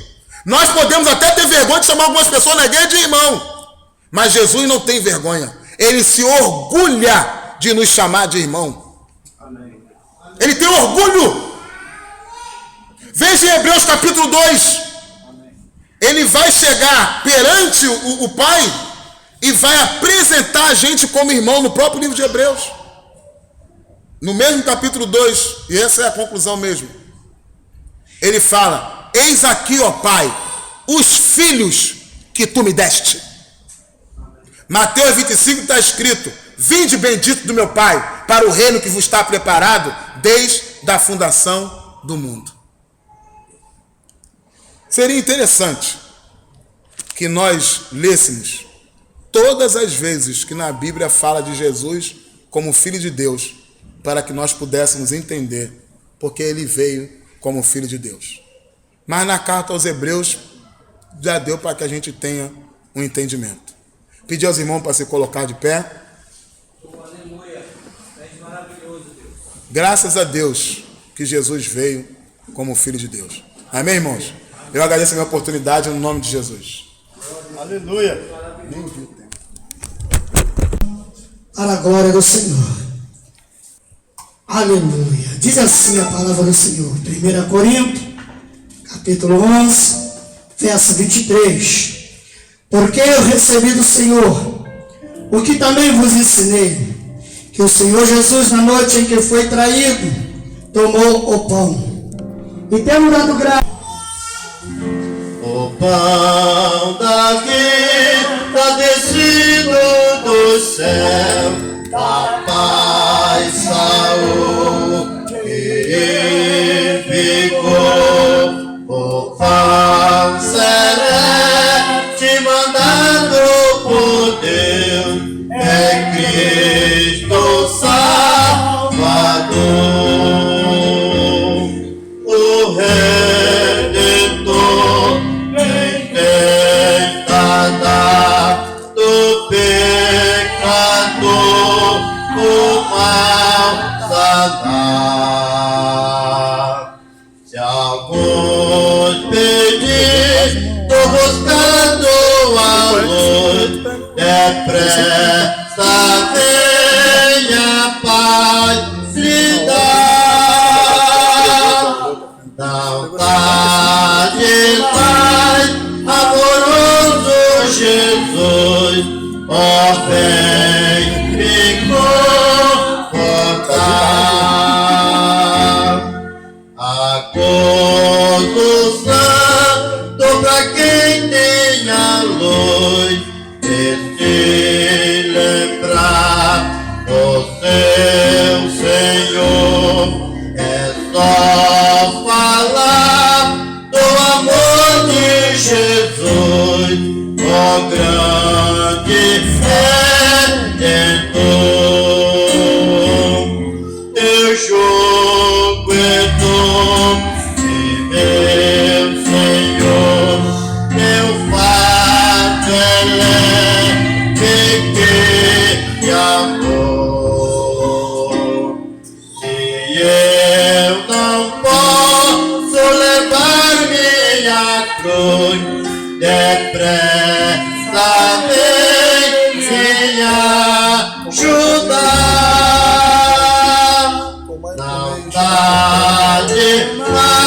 Nós podemos até ter vergonha de chamar algumas pessoas na igreja de irmão, mas Jesus não tem vergonha. Ele se orgulha de nos chamar de irmão. Ele tem orgulho. Veja em Hebreus capítulo 2. Ele vai chegar perante o Pai e vai apresentar a gente como irmão no próprio livro de Hebreus. No mesmo capítulo 2, e essa é a conclusão mesmo. Ele fala: eis aqui, ó Pai, os filhos que tu me deste. Mateus 25 está escrito: vinde bendito do meu Pai, para o reino que vos está preparado desde a fundação do mundo. Seria interessante que nós lêssemos todas as vezes que na Bíblia fala de Jesus como Filho de Deus, para que nós pudéssemos entender porque ele veio como Filho de Deus. Mas na carta aos Hebreus já deu para que a gente tenha um entendimento. Pedir aos irmãos para se colocar de pé. Aleluia. És maravilhoso, Deus. Graças a Deus que Jesus veio como Filho de Deus. Amém, irmãos? Eu agradeço a minha oportunidade no nome de Jesus. Aleluia. Nem vi o tempo. Para a glória do Senhor. Aleluia. Diz assim a palavra do Senhor. 1 Coríntios, capítulo 11, verso 23. Porque eu recebi do Senhor o que também vos ensinei, que o Senhor Jesus, na noite em que foi traído, tomou o pão, e tendo dado graça, o pão da vida descido do céu, da paz, saúde e vigor, o pão celeste mandado por Deus, é Cristo Salvador, o Redentor, quem tem tratado do pecador, o mal sanar. Se alguns pedir, tô buscando a luz, depressa venha paz lhe dar. Não tá demais, amoroso Jesus, ó vem me confortar. Acordo santo pra quem tem a luz, de se lembrar do seu Senhor, é só falar do amor de Jesus, o grande Redentor. Teu jogo é doce, meu Senhor, teu fardo é leve que amor. Se eu não posso levar minha cruz, depressa vem me ajudar. Não dá demais,